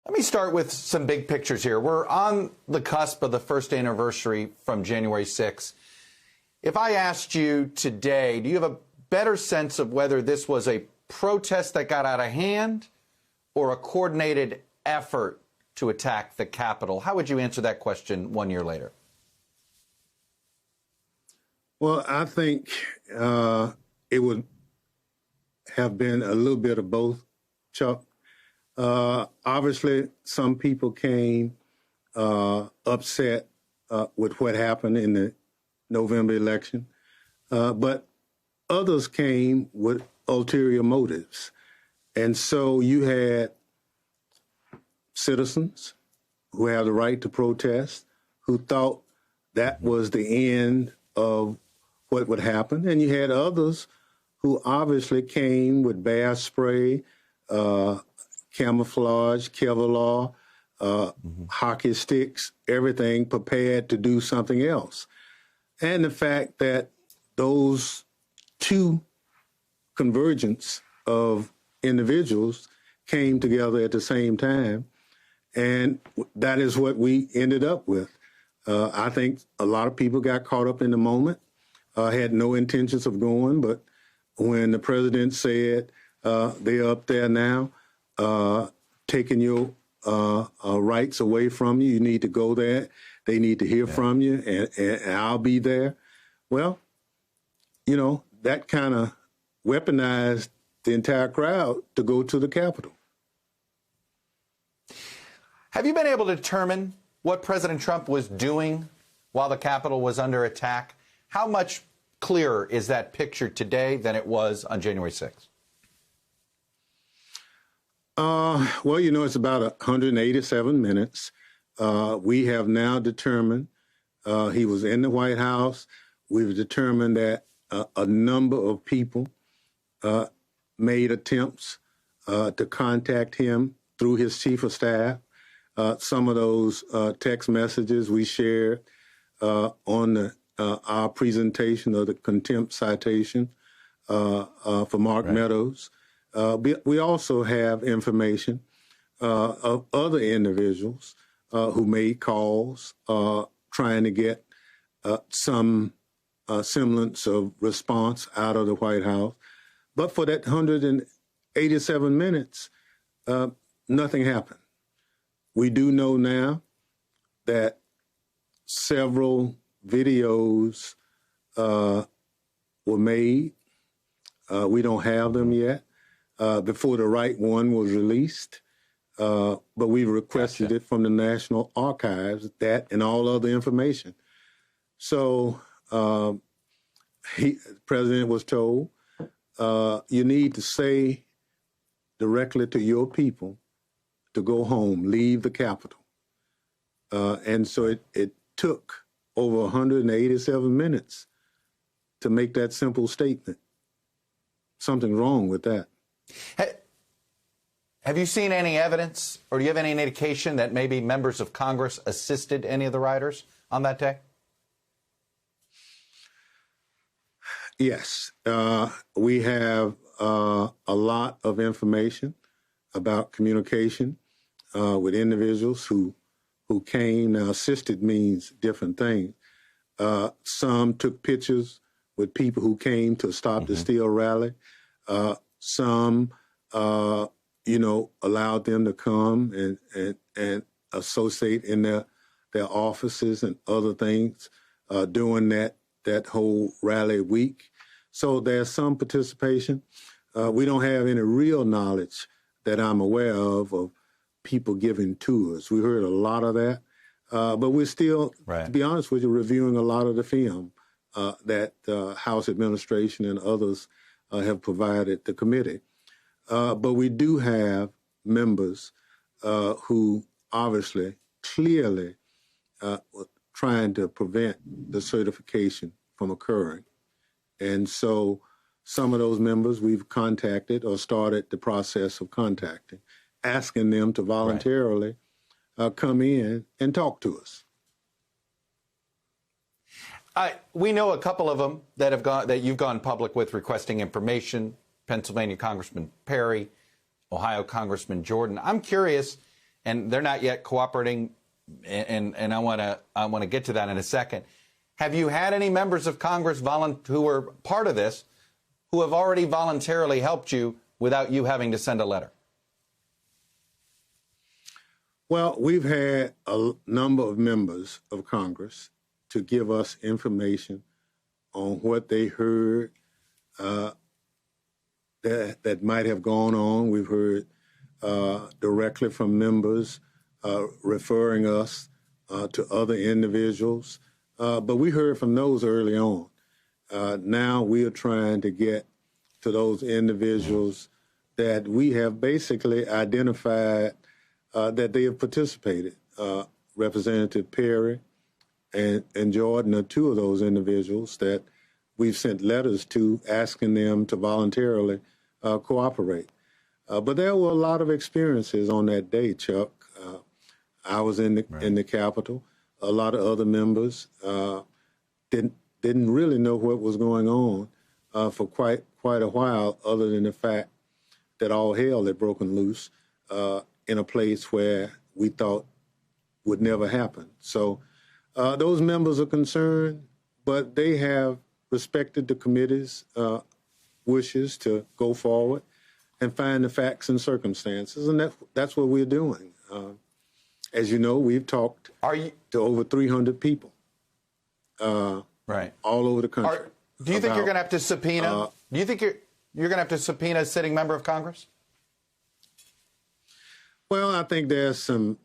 Let me start with some big pictures here. We're on the cusp of the first anniversary from January 6th. If I asked you today, do you have a better sense of whether this was a protest that got out of hand or a coordinated effort to attack the Capitol? How would you answer that question 1 year later? Well, I think it would have been a little bit of both, Chuck. Obviously, some people came upset with what happened in the November election, but others came with ulterior motives. And so you had citizens who have the right to protest, who thought that was the end of what would happen. And you had others who obviously came with bear spray, camouflage, Kevlar, hockey sticks, everything prepared to do something else. And the fact that those two convergence of individuals came together at the same time, and that is what we ended up with. I think a lot of people got caught up in the moment, had no intentions of going, but when the president said they're up there now, taking your rights away from you, you need to go there, they need to hear from you, and I'll be there. Well, you know, that kind of weaponized the entire crowd to go to the Capitol. Have you been able to determine what President Trump was doing while the Capitol was under attack? How much clearer is that picture today than it was on January 6th? Well, you know, it's about 187 minutes. We have now determined he was in the White House. We've determined that a number of people made attempts to contact him through his chief of staff. Some of those text messages we shared on our presentation of the contempt citation for Mark Meadows. We also have information of other individuals who made calls trying to get some semblance of response out of the White House. But for that 187 minutes, nothing happened. We do know now that several videos were made. We don't have them yet. Before the right one was released, but we requested it from the National Archives, that and all other information. So the president was told, you need to say directly to your people to go home, leave the Capitol. And so it took over 187 minutes to make that simple statement. Something wrong with that. Have you seen any evidence, or do you have any indication that maybe members of Congress assisted any of the rioters on that day? Yes. We have a lot of information about communication with individuals who came. Now, assisted means different things. Some took pictures with people who came to Stop the Steal rally. Some, allowed them to come and associate in their offices and other things during that whole rally week. So there's some participation. We don't have any real knowledge that I'm aware of people giving tours. We heard a lot of that, but we're still, to be honest with you, reviewing a lot of the film that House administration and others have provided the committee. But we do have members who obviously, clearly were trying to prevent the certification from occurring. And so some of those members we've contacted or started the process of contacting, asking them to voluntarily come in and talk to us. We know a couple of them that you've gone public with requesting information. Pennsylvania Congressman Perry, Ohio Congressman Jordan. I'm curious, and they're not yet cooperating, and I want to get to that in a second. Have you had any members of Congress who were part of this who have already voluntarily helped you without you having to send a letter? Well, we've had a number of members of Congress to give us information on what they heard that might have gone on. We've heard directly from members referring us to other individuals, but we heard from those early on. Now we are trying to get to those individuals that we have basically identified that they have participated. Representative Perry and Jordan are two of those individuals that we've sent letters to asking them to voluntarily cooperate. But there were a lot of experiences on that day, Chuck. I was in the Capitol. A lot of other members didn't really know what was going on for quite a while, other than the fact that all hell had broken loose in a place where we thought would never happen. So those members are concerned, but they have respected the committee's wishes to go forward and find the facts and circumstances, and that's what we're doing. As you know, we've talked to over 300 people all over the country. Do you think you're going to have to subpoena? Do you think you're going to have to subpoena a sitting member of Congress? Well, I think there's some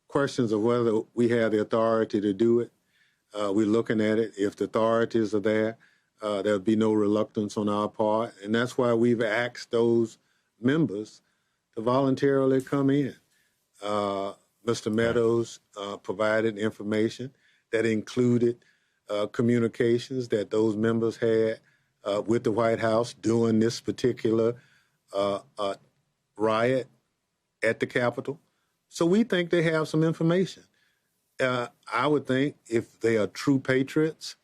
questions of whether we have the authority to do it. We're looking at it. If the authorities are there, there'll be no reluctance on our part. And that's why we've asked those members to voluntarily come in. Mr. Meadows provided information that included communications that those members had with the White House during this particular riot at the Capitol. So we think they have some information. I would think if they are true patriots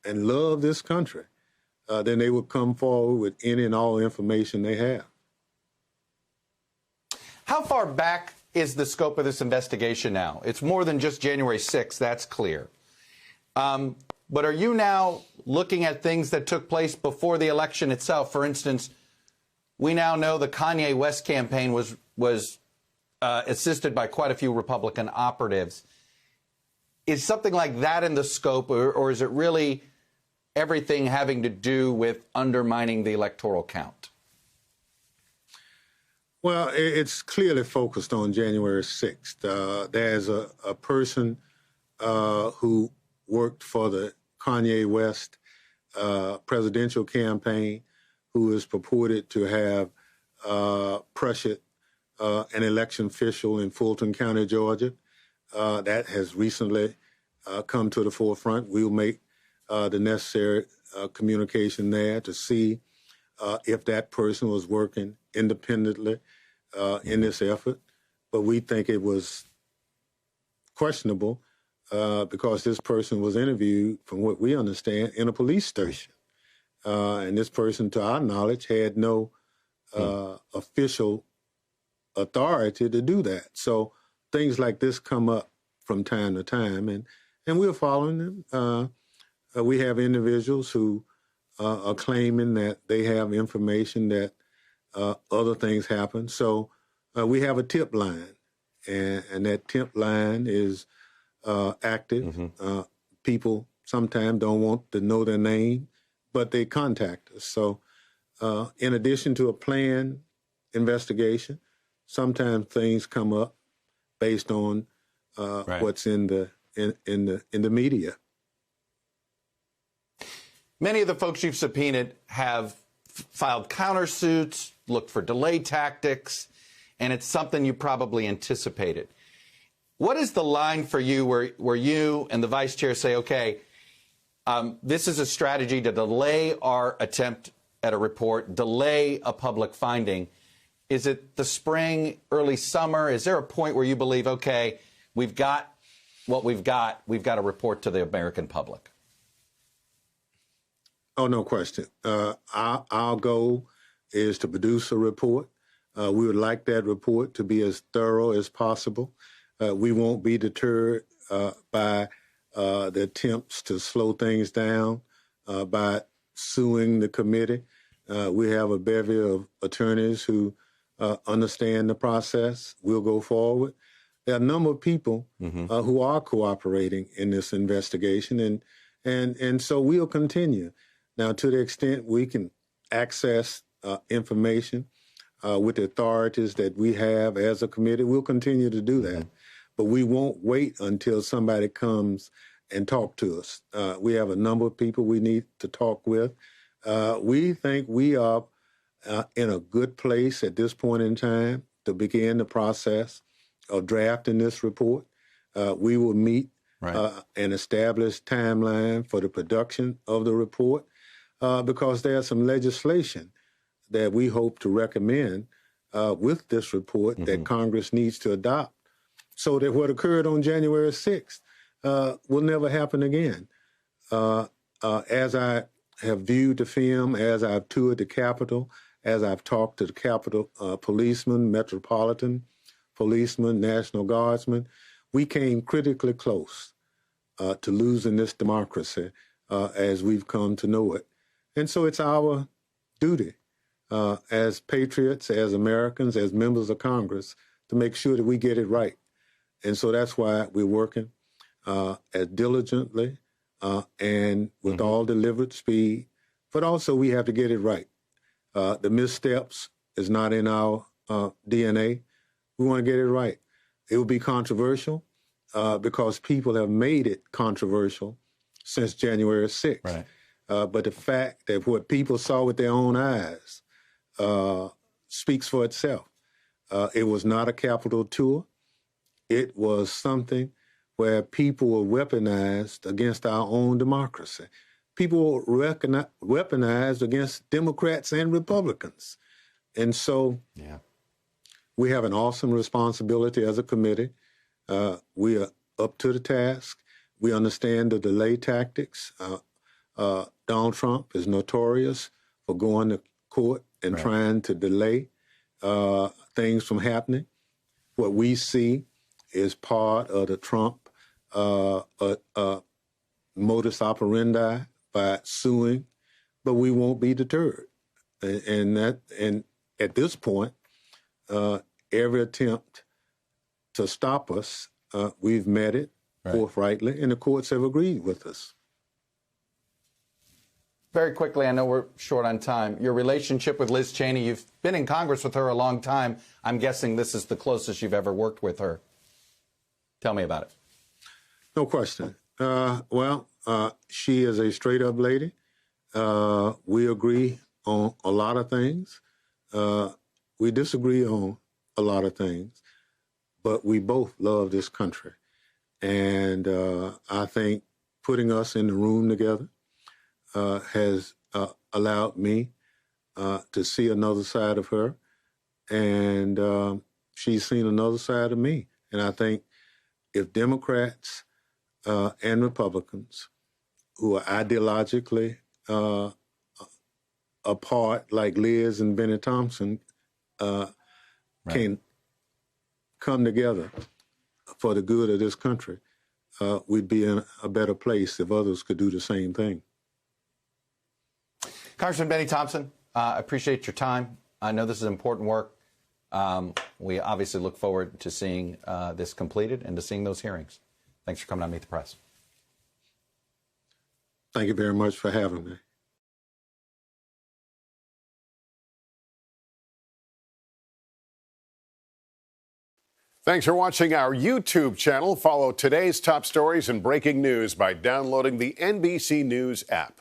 and love this country, then they would come forward with any and all information they have. How far back is the scope of this investigation now? It's more than just January 6th, that's clear. But are you now looking at things that took place before the election itself? For instance, we now know the Kanye West campaign was assisted by quite a few Republican operatives. Is something like that in the scope, or is it really everything having to do with undermining the electoral count? Well, it's clearly focused on January 6th. There's a person who worked for the Kanye West presidential campaign who is purported to have pressured an election official in Fulton County, Georgia. That has recently come to the forefront. We'll make the necessary communication there to see if that person was working independently in this effort. But we think it was questionable because this person was interviewed, from what we understand, in a police station. And this person, to our knowledge, had no official authority to do that. So things like this come up from time to time, and we're following them. We have individuals who are claiming that they have information that other things happen. So we have a tip line, and that tip line is active. People sometimes don't want to know their name, but they contact us. So in addition to a planned investigation, sometimes things come up based on what's in the media. Many of the folks you've subpoenaed have filed countersuits, looked for delay tactics, and it's something you probably anticipated. What is the line for you where you and the vice chair say, okay, this is a strategy to delay our attempt at a report, delay a public finding? Is it the spring, early summer? Is there a point where you believe, okay, we've got what we've got to report to the American public? Oh, no question. Our goal is to produce a report We would like that report to be as thorough as possible. We won't be deterred by the attempts to slow things down by suing the committee. We have a bevy of attorneys who understand the process. We'll go forward. There are a number of people who are cooperating in this investigation, and so we'll continue. Now, to the extent we can access information with the authorities that we have as a committee, we'll continue to do that. But we won't wait until somebody comes and talk to us. We have a number of people we need to talk with. We think we are in a good place at this point in time to begin the process of drafting this report. We will meet an established timeline for the production of the report because there's some legislation that we hope to recommend with this report that Congress needs to adopt so that what occurred on January 6th will never happen again. As I have viewed the film, as I've toured the Capitol, as I've talked to the Capitol policemen, metropolitan policemen, National Guardsmen, we came critically close to losing this democracy as we've come to know it. And so it's our duty as patriots, as Americans, as members of Congress, to make sure that we get it right. And so that's why we're working as diligently and with all deliberate speed, but also we have to get it right. The missteps is not in our DNA. We want to get it right. It will be controversial because people have made it controversial since January 6th. Right. But the fact that what people saw with their own eyes speaks for itself. It was not a Capitol tour. It was something where people were weaponized against our own democracy. People were weaponized against Democrats and Republicans. And so we have an awesome responsibility as a committee. We are up to the task. We understand the delay tactics. Donald Trump is notorious for going to court and trying to delay things from happening. What we see is part of the Trump modus operandi by suing, but we won't be deterred. And at this point, every attempt to stop us, we've met it forthrightly, and the courts have agreed with us. Very quickly, I know we're short on time. Your relationship with Liz Cheney, you've been in Congress with her a long time. I'm guessing this is the closest you've ever worked with her. Tell me about it. No question. She is a straight-up lady. We agree on a lot of things. We disagree on a lot of things, but we both love this country. And I think putting us in the room together has allowed me to see another side of her, and she's seen another side of me. And I think if Democrats and Republicans who are ideologically apart, like Liz and Benny Thompson, can come together for the good of this country, we'd be in a better place if others could do the same thing. Congressman Benny Thompson, I appreciate your time. I know this is important work. We obviously look forward to seeing this completed and to seeing those hearings. Thanks for coming on Meet the Press. Thank you very much for having me. Thanks for watching our YouTube channel. Follow today's top stories and breaking news by downloading the NBC News app.